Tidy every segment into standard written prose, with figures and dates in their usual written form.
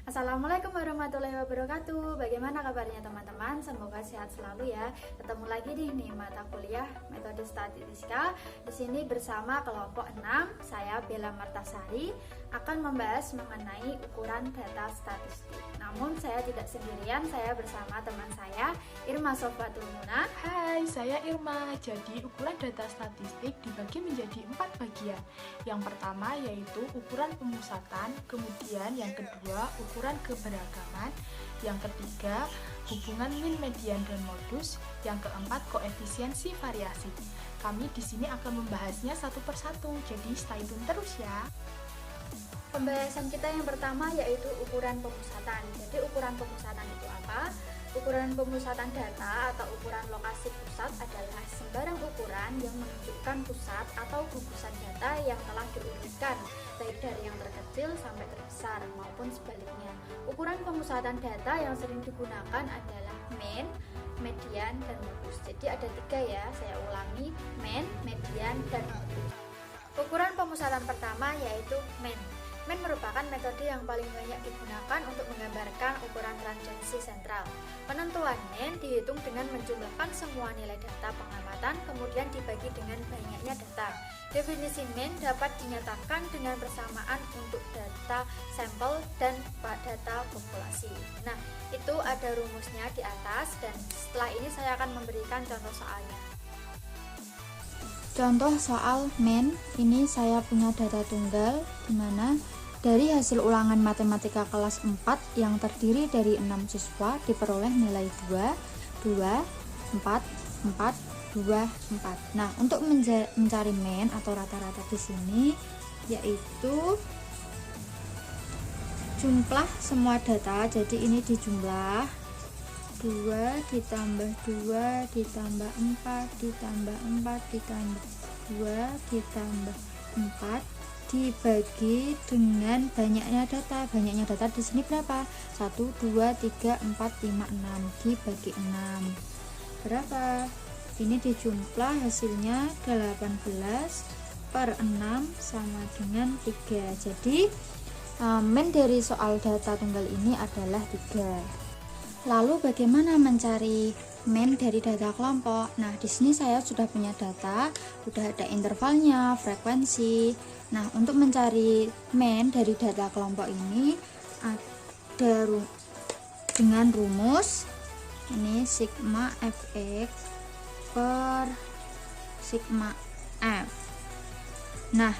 Assalamualaikum warahmatullahi wabarakatuh. Bagaimana kabarnya teman-teman? Semoga sehat selalu ya. Ketemu lagi nih mata kuliah metode statistika. Di sini bersama kelompok 6, saya Bella Martasari akan membahas mengenai ukuran data statistik. Namun saya tidak sendirian, saya bersama teman saya Irma Sofatul Muna. Hai, saya Irma. Jadi ukuran data statistik dibagi menjadi 4 bagian. Yang pertama yaitu ukuran pemusatan, kemudian yang kedua ukuran keberagaman, yang ketiga hubungan min, median, dan modus, yang keempat koefisiensi variasi. Kami di sini akan membahasnya satu persatu, jadi stay tune terus ya. Pembahasan kita yang pertama yaitu ukuran pemusatan. Jadi ukuran pemusatan itu apa? Ukuran pemusatan data atau ukuran lokasi pusat adalah sembarang ukuran yang menunjukkan pusat atau gugusan data yang telah diurutkan, baik dari yang terkecil sampai terbesar maupun sebaliknya. Ukuran pemusatan data yang sering digunakan adalah mean, median, dan modus. Jadi ada 3 ya, saya ulangi, mean, median, dan modus. Ukuran pemusatan pertama yaitu mean. Mean merupakan metode yang paling banyak digunakan untuk menggambarkan ukuran transensi sentral. Penentuan mean dihitung dengan menjumlahkan semua nilai data pengamatan, kemudian dibagi dengan banyaknya data. Definisi mean dapat dinyatakan dengan persamaan untuk data sampel dan data populasi. Nah, itu ada rumusnya di atas, dan setelah ini saya akan memberikan contoh soalnya. Contoh soal mean, ini saya punya data tunggal di mana dari hasil ulangan matematika kelas 4 yang terdiri dari 6 siswa diperoleh nilai 2, 4, 4, 2, 4. Nah, untuk mencari mean atau rata-rata di sini yaitu jumlah semua data. Jadi ini dijumlah 2 ditambah 2 ditambah 4 ditambah 4 ditambah 2 ditambah 4 dibagi dengan banyaknya data. Banyaknya data di sini berapa? 1, 2, 3, 4, 5, 6 dibagi 6 berapa? Ini dijumlah hasilnya 18 per 6 sama dengan 3. Jadi mean dari soal data tunggal ini adalah 3. Lalu bagaimana mencari mean dari data kelompok? Nah, di sini saya sudah punya data, sudah ada intervalnya, frekuensi. Nah, untuk mencari mean dari data kelompok ini ada dengan rumus ini sigma fx per sigma f. Nah,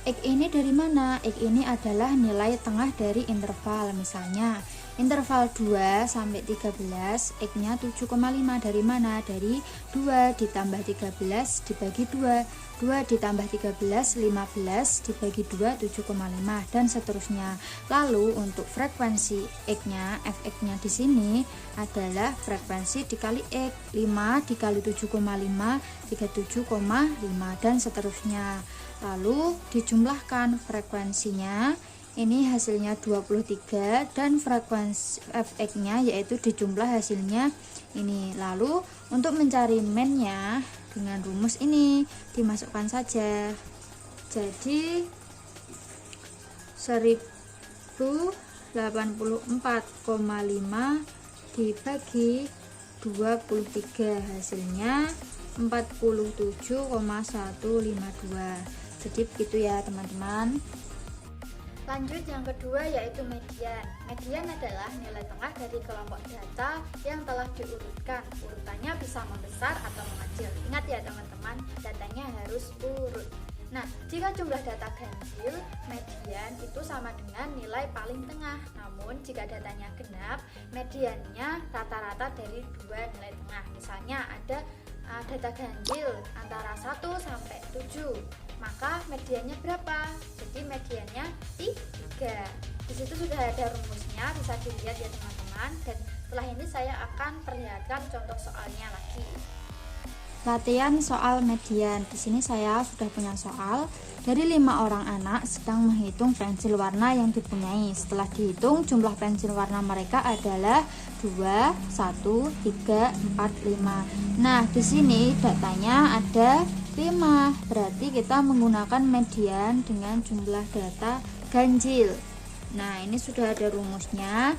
X ini dari mana? X ini adalah nilai tengah dari interval. Misalnya interval 2 sampai 13, X-nya 7,5. Dari mana? Dari 2 ditambah 13 dibagi 2. 2 ditambah 13, 15 dibagi 2, 7,5 dan seterusnya. Lalu untuk frekuensi X-nya, Fx-nya di sini adalah frekuensi dikali X. 5 dikali 7,5, 37,5 dan seterusnya. Lalu dijumlahkan frekuensinya, ini hasilnya 23 dan frekuensi fx-nya yaitu dijumlah hasilnya ini. Lalu untuk mencari mean-nya dengan rumus ini dimasukkan saja. Jadi 1084,5 dibagi 23 hasilnya 47,152. Jadi begitu ya teman-teman. Lanjut yang kedua yaitu median. Median adalah nilai tengah dari kelompok data yang telah diurutkan. Urutannya bisa membesar atau mengecil. Ingat ya teman-teman, datanya harus urut. Nah, jika jumlah data ganjil, median itu sama dengan nilai paling tengah. Namun jika datanya genap, mediannya rata-rata dari 2 nilai tengah. Misalnya ada data ganjil antara 1 sampai 7, maka mediannya berapa? Jadi mediannya 3. Di situ sudah ada rumusnya, bisa dilihat ya teman-teman. Dan setelah ini saya akan perlihatkan contoh soalnya lagi. Latihan soal median. Di sini saya sudah punya soal. Dari 5 orang anak sedang menghitung pensil warna yang dipunyai. Setelah dihitung, jumlah pensil warna mereka adalah 2, 1, 3, 4, 5. Nah, di sini datanya ada 5. Berarti kita menggunakan median dengan jumlah data ganjil. Nah, ini sudah ada rumusnya.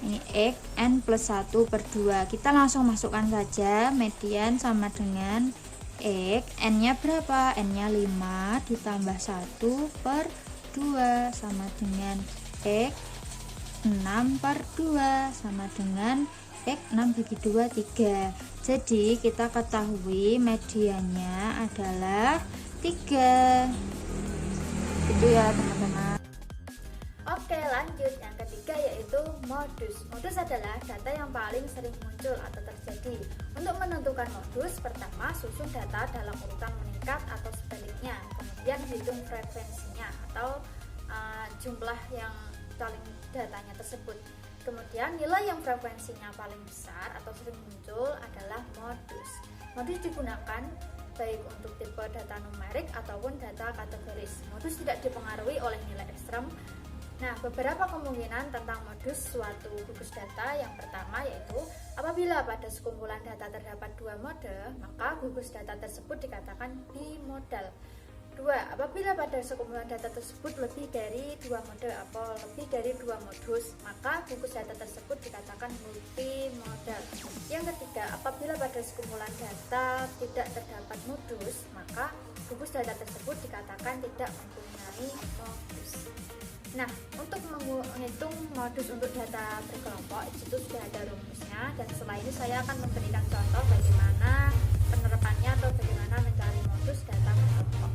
Ini X N plus 1 per 2. Kita langsung masukkan saja. Median sama dengan X. N nya berapa? N nya 5 ditambah 1 per 2 sama dengan X 6 per 2 sama dengan X 6 bagi 2 3. Jadi kita ketahui mediannya adalah 3. Itu ya teman-teman. Oke, lanjut yang ketiga yaitu modus. Modus adalah data yang paling sering muncul atau terjadi. Untuk menentukan modus, pertama susun data dalam urutan meningkat atau sebaliknya, kemudian hitung frekuensinya atau jumlah yang paling datanya tersebut. Kemudian nilai yang frekuensinya paling besar atau sering muncul adalah modus. Modus digunakan baik untuk tipe data numerik ataupun data kategoris. Modus tidak dipengaruhi oleh nilai ekstrem. Nah, beberapa kemungkinan tentang modus suatu gugus data. Yang pertama yaitu apabila pada sekumpulan data terdapat 2 mode, maka gugus data tersebut dikatakan bimodal. 2. Apabila pada sekumpulan data tersebut lebih dari 2 mode atau lebih dari 2 modus, maka gugus data tersebut dikatakan multimodal. Yang ketiga, apabila pada sekumpulan data tidak terdapat modus, maka gugus data tersebut dikatakan tidak mempunyai modus. Nah, untuk menghitung modus untuk data berkelompok itu sudah ada rumusnya, dan setelah ini saya akan memberikan contoh bagaimana penerapannya atau bagaimana mencari modus data berkelompok.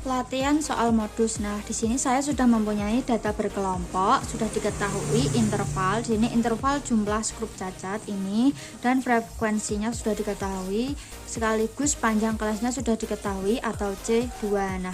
Latihan soal modus. Nah, di sini saya sudah mempunyai data berkelompok, sudah diketahui interval. Di sini interval jumlah skrup cacat ini dan frekuensinya sudah diketahui, sekaligus panjang kelasnya sudah diketahui atau C2. Nah,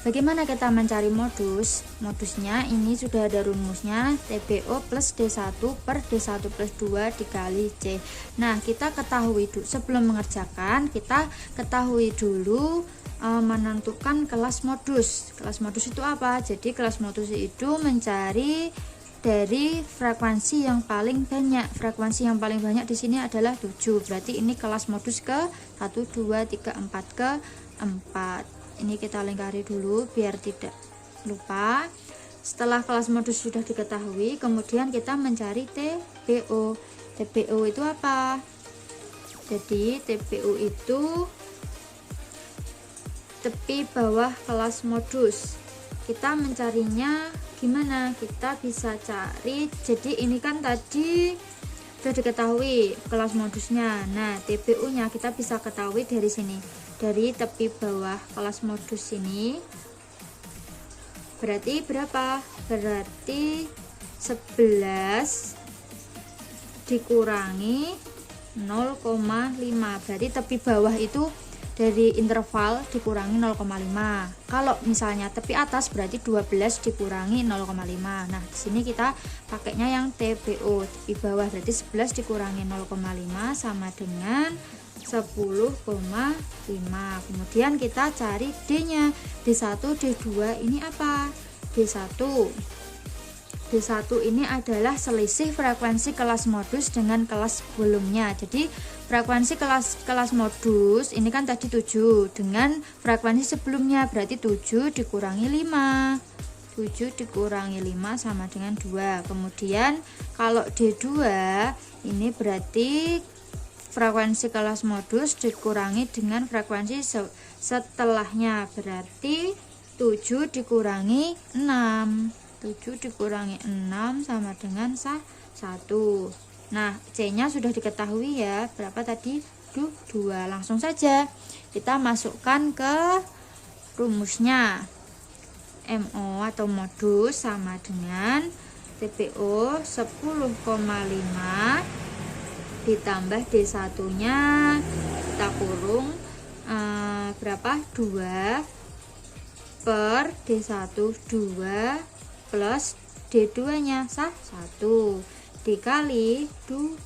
bagaimana kita mencari modus? Modusnya ini sudah ada rumusnya, TBO plus D1 per D1 plus 2 dikali C. Nah, kita ketahui dulu, sebelum mengerjakan, kita ketahui dulu menentukan kelas modus. Kelas modus itu apa? Jadi kelas modus itu mencari dari frekuensi yang paling banyak. Frekuensi yang paling banyak di sini adalah 7. Berarti ini kelas modus ke 1, 2, 3, 4 ke 4. Ini kita lingkari dulu biar tidak lupa. Setelah kelas modus sudah diketahui, kemudian kita mencari TBO. TBO itu apa? Jadi TBO itu tepi bawah kelas modus. Kita mencarinya gimana? Kita bisa cari, jadi ini kan tadi sudah diketahui kelas modusnya. Nah, TBO nya kita bisa ketahui dari sini, dari tepi bawah kelas modus ini. Berarti berapa? Berarti 11 dikurangi 0,5. Berarti tepi bawah itu dari interval dikurangi 0,5. Kalau misalnya tepi atas berarti 12 dikurangi 0,5. Nah, di sini kita pakainya yang TBO, tepi bawah, berarti 11 dikurangi 0,5 sama dengan 10,5. Kemudian kita cari D-nya. D1, D2 ini apa? D1 ini adalah selisih frekuensi kelas modus dengan kelas sebelumnya. Jadi frekuensi kelas modus ini kan tadi 7 dengan frekuensi sebelumnya, berarti 7 dikurangi 5. 7 dikurangi 5 sama dengan 2. Kemudian kalau D2 ini berarti frekuensi kelas modus dikurangi dengan frekuensi setelahnya, berarti 7 dikurangi 6. 7 dikurangi 6 sama dengan 1. Nah, C-nya sudah diketahui ya. Berapa tadi? 2. Langsung saja kita masukkan ke rumusnya. MO atau modus sama dengan TBO 10,5 ditambah D1-nya kita kurung berapa? 2 per D1 2 plus D2 nya 1 dikali 2,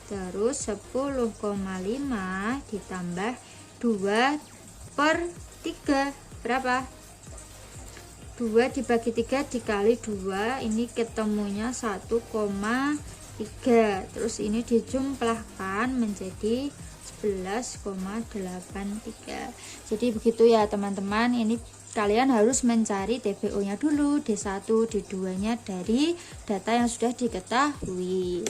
terus 10,5 ditambah 2 per 3 berapa? 2 dibagi 3 dikali 2, ini ketemunya 1,3, terus ini dijumlahkan menjadi 11,83. Jadi begitu ya teman-teman, ini kalian harus mencari TBO-nya dulu, D1, D2-nya dari data yang sudah diketahui.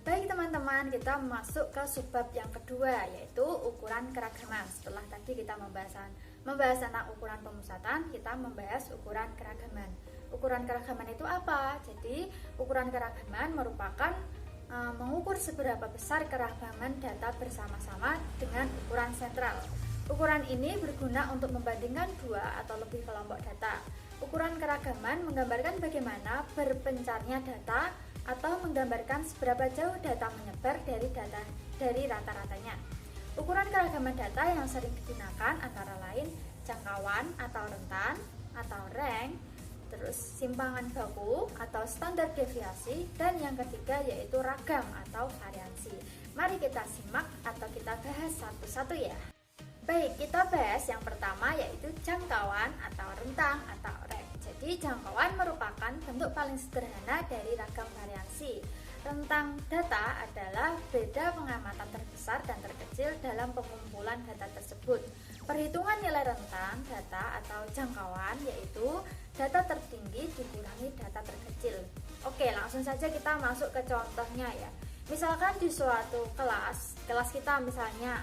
Baik teman-teman, kita masuk ke subbab yang kedua, yaitu ukuran keragaman. Setelah tadi kita membahas tentang ukuran pemusatan, kita membahas ukuran keragaman. Ukuran keragaman itu apa? Jadi ukuran keragaman merupakan mengukur seberapa besar keragaman data bersama-sama dengan ukuran sentral. Ukuran ini berguna untuk membandingkan dua atau lebih kelompok data. Ukuran keragaman menggambarkan bagaimana berpencarnya data atau menggambarkan seberapa jauh data menyebar dari rata-ratanya. Ukuran keragaman data yang sering digunakan antara lain jangkauan atau rentan atau rank, terus simpangan baku atau standar deviasi, dan yang ketiga yaitu ragam atau variansi. Mari kita simak atau kita bahas satu-satu ya. Baik, kita bahas yang pertama yaitu jangkauan atau rentang atau rank. Jadi jangkauan merupakan bentuk paling sederhana dari ragam variansi. Rentang data adalah beda pengamatan terbesar dan terkecil dalam pengumpulan data tersebut. Perhitungan nilai rentang data atau jangkauan yaitu data tertinggi dikurangi data terkecil. Oke, langsung saja kita masuk ke contohnya ya. Misalkan di suatu kelas kita misalnya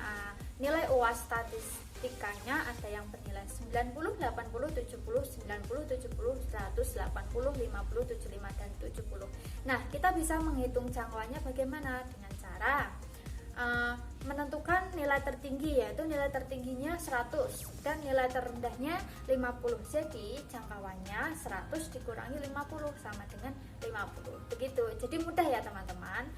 nilai UAS statistikanya ada yang bernilai 90, 80, 70, 90, 70, 100, 80, 50, 75, dan 70. Nah, kita bisa menghitung jangkauannya bagaimana? Dengan cara menentukan nilai tertinggi, yaitu nilai tertingginya 100 dan nilai terendahnya 50. Jadi jangkauannya 100 dikurangi 50 sama dengan 50. Begitu. Jadi mudah ya teman-teman.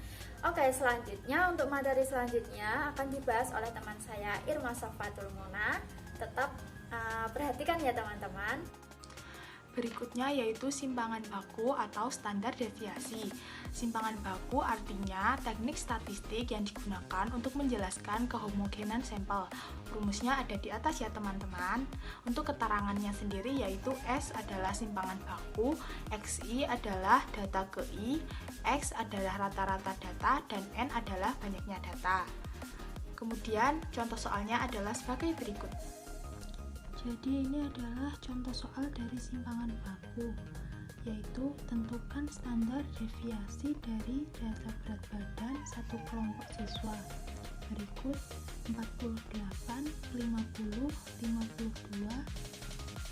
Oke, selanjutnya untuk materi selanjutnya akan dibahas oleh teman saya Irma Safatul Mona. Tetap perhatikan ya teman-teman. Berikutnya yaitu simpangan baku atau standar deviasi. Simpangan baku artinya teknik statistik yang digunakan untuk menjelaskan kehomogenan sampel. Rumusnya ada di atas ya teman-teman. Untuk keterangannya sendiri yaitu S adalah simpangan baku, XI adalah data ke I, X adalah rata-rata data, dan N adalah banyaknya data. Kemudian contoh soalnya adalah sebagai berikut. Jadi ini adalah contoh soal dari simpangan baku, yaitu tentukan standar deviasi dari data berat badan satu kelompok siswa. Berikut 48, 50, 52,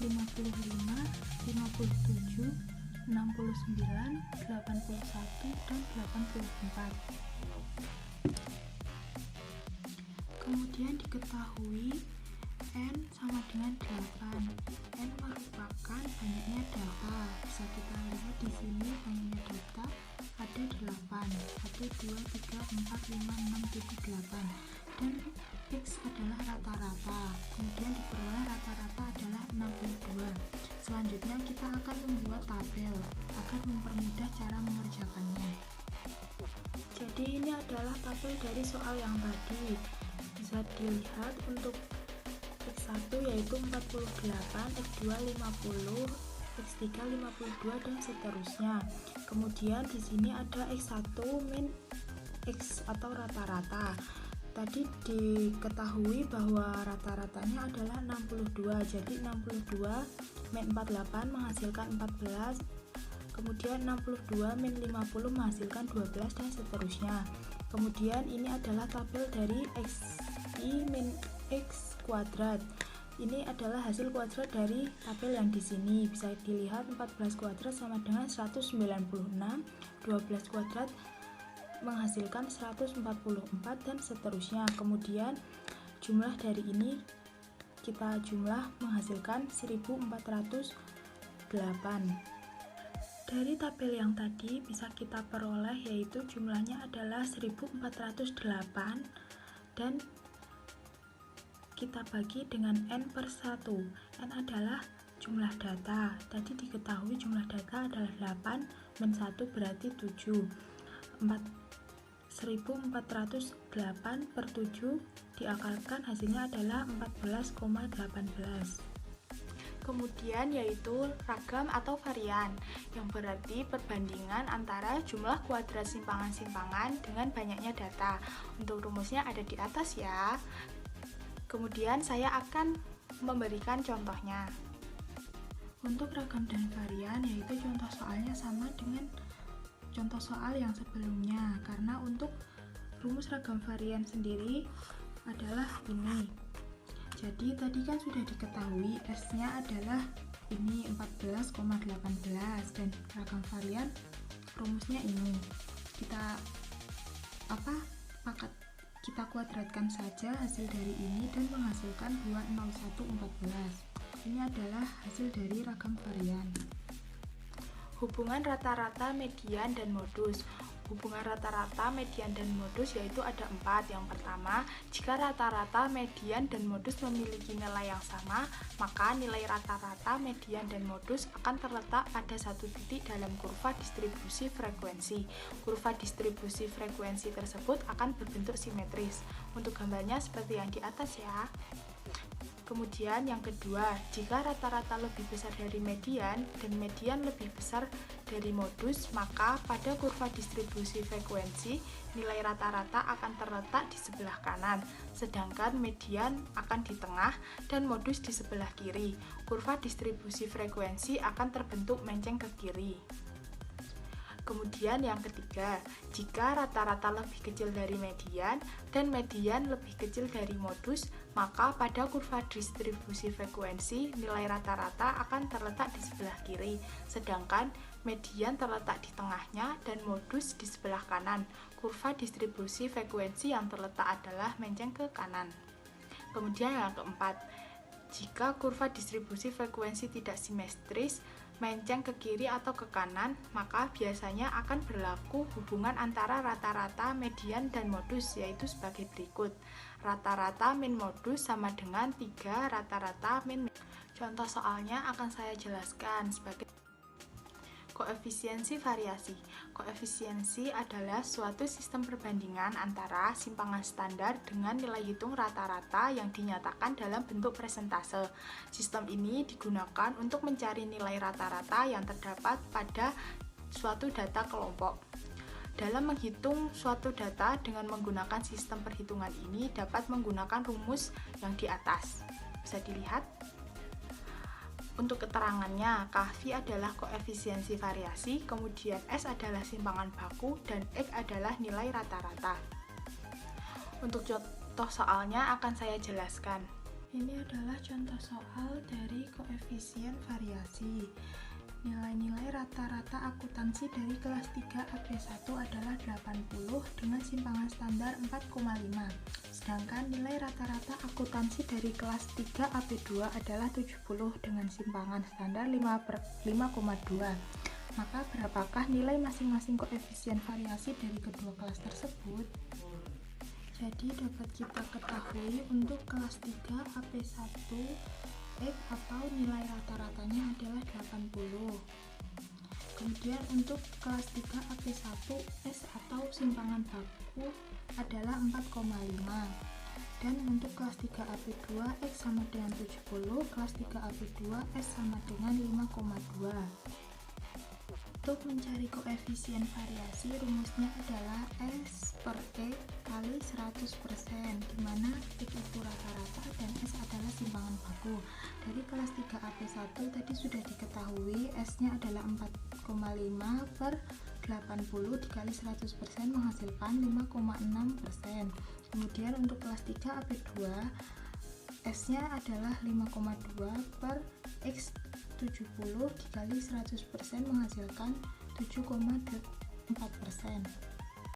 55, 57, 69, 81, dan 84. Kemudian diketahui N sama dengan 8. N merupakan banyaknya data. Bisa kita lihat di sini banyaknya data ada 8. 1, 2, 3, 4, 5, 6, 7, 8. Dan X adalah rata-rata. Kemudian diperoleh rata-rata adalah 62. Selanjutnya kita akan membuat tabel agar mempermudah cara mengerjakannya. Jadi ini adalah tabel dari soal yang tadi. Bisa dilihat untuk X1 yaitu 48, X2 50, X3 52, dan seterusnya. Kemudian di sini ada X1 min X atau rata-rata. Tadi diketahui bahwa rata-ratanya adalah 62. Jadi 62 min 48 menghasilkan 14. Kemudian 62 min 50 menghasilkan 12, dan seterusnya. Kemudian ini adalah tabel dari XI min X kuadrat. Ini adalah hasil kuadrat dari tabel yang di sini. Bisa dilihat 14 kuadrat sama dengan 196, 12 kuadrat menghasilkan 144, dan seterusnya. Kemudian jumlah dari ini kita jumlah menghasilkan 1408. Dari tabel yang tadi bisa kita peroleh yaitu jumlahnya adalah 1408 dan kita bagi dengan N per 1. N adalah jumlah data. Tadi diketahui jumlah data adalah 8 min 1 berarti 7. 1408 per 7 diakalkan hasilnya adalah 14,18. Kemudian yaitu ragam atau varian, yang berarti perbandingan antara jumlah kuadrat simpangan-simpangan dengan banyaknya data. Untuk rumusnya ada di atas ya. Kemudian saya akan memberikan contohnya. Untuk ragam dan varian, yaitu contoh soalnya sama dengan contoh soal yang sebelumnya, karena untuk rumus ragam varian sendiri adalah ini. Jadi tadi kan sudah diketahui S-nya adalah ini 14,18 dan ragam varian rumusnya ini. Kita kuadratkan saja hasil dari ini dan menghasilkan 20114. Ini adalah hasil dari ragam varian. Hubungan rata-rata, median, dan modus. Hubungan rata-rata, median, dan modus yaitu ada 4. Yang pertama, jika rata-rata, median, dan modus memiliki nilai yang sama, maka nilai rata-rata, median, dan modus akan terletak pada satu titik dalam kurva distribusi frekuensi. Kurva distribusi frekuensi tersebut akan berbentuk simetris. Untuk gambarnya seperti yang di atas ya. Kemudian yang kedua, jika rata-rata lebih besar dari median dan median lebih besar dari modus, maka pada kurva distribusi frekuensi, nilai rata-rata akan terletak di sebelah kanan, sedangkan median akan di tengah dan modus di sebelah kiri. Kurva distribusi frekuensi akan terbentuk menceng ke kiri. Kemudian yang ketiga, jika rata-rata lebih kecil dari median dan median lebih kecil dari modus, maka pada kurva distribusi frekuensi nilai rata-rata akan terletak di sebelah kiri, sedangkan median terletak di tengahnya dan modus di sebelah kanan. Kurva distribusi frekuensi yang terletak adalah menceng ke kanan. Kemudian yang keempat, jika kurva distribusi frekuensi tidak simetris, menceng ke kiri atau ke kanan, maka biasanya akan berlaku hubungan antara rata-rata, median, dan modus, yaitu sebagai berikut. Rata-rata min modus sama dengan 3 rata-rata min. Contoh soalnya akan saya jelaskan sebagai koefisiensi variasi. Koefisiensi adalah suatu sistem perbandingan antara simpangan standar dengan nilai hitung rata-rata yang dinyatakan dalam bentuk persentase. Sistem ini digunakan untuk mencari nilai rata-rata yang terdapat pada suatu data kelompok. Dalam menghitung suatu data dengan menggunakan sistem perhitungan ini dapat menggunakan rumus yang di atas. Bisa dilihat. Untuk keterangannya, Kv adalah koefisiensi variasi, kemudian S adalah simpangan baku, dan X adalah nilai rata-rata. Untuk contoh soalnya akan saya jelaskan. Ini adalah contoh soal dari koefisien variasi. Nilai-nilai rata-rata akuntansi dari kelas 3 AB1 adalah 80 dengan simpangan standar 4,5. Sedangkan nilai rata-rata akuntansi dari kelas 3 AB2 adalah 70 dengan simpangan standar 5,2. Maka berapakah nilai masing-masing koefisien variasi dari kedua kelas tersebut? Jadi dapat kita ketahui untuk kelas 3 AB1 X atau nilai rata-ratanya adalah 80. Kemudian untuk kelas 3 AB1 S atau simpangan baku adalah 4,5. Dan untuk kelas 3 AB2 X sama dengan 70, kelas 3 AB2 S sama dengan 5,2. Untuk mencari koefisien variasi, rumusnya adalah S per E kali 100%, di mana X itu rata-rata dan S adalah simpangan baku. Dari kelas 3 AB1 tadi sudah diketahui S-nya adalah 4,5 per 80 dikali 100% menghasilkan 5,6%. Kemudian untuk kelas 3 AB2 S-nya adalah 5,2 per X 70 dikali 100% menghasilkan 7,4%.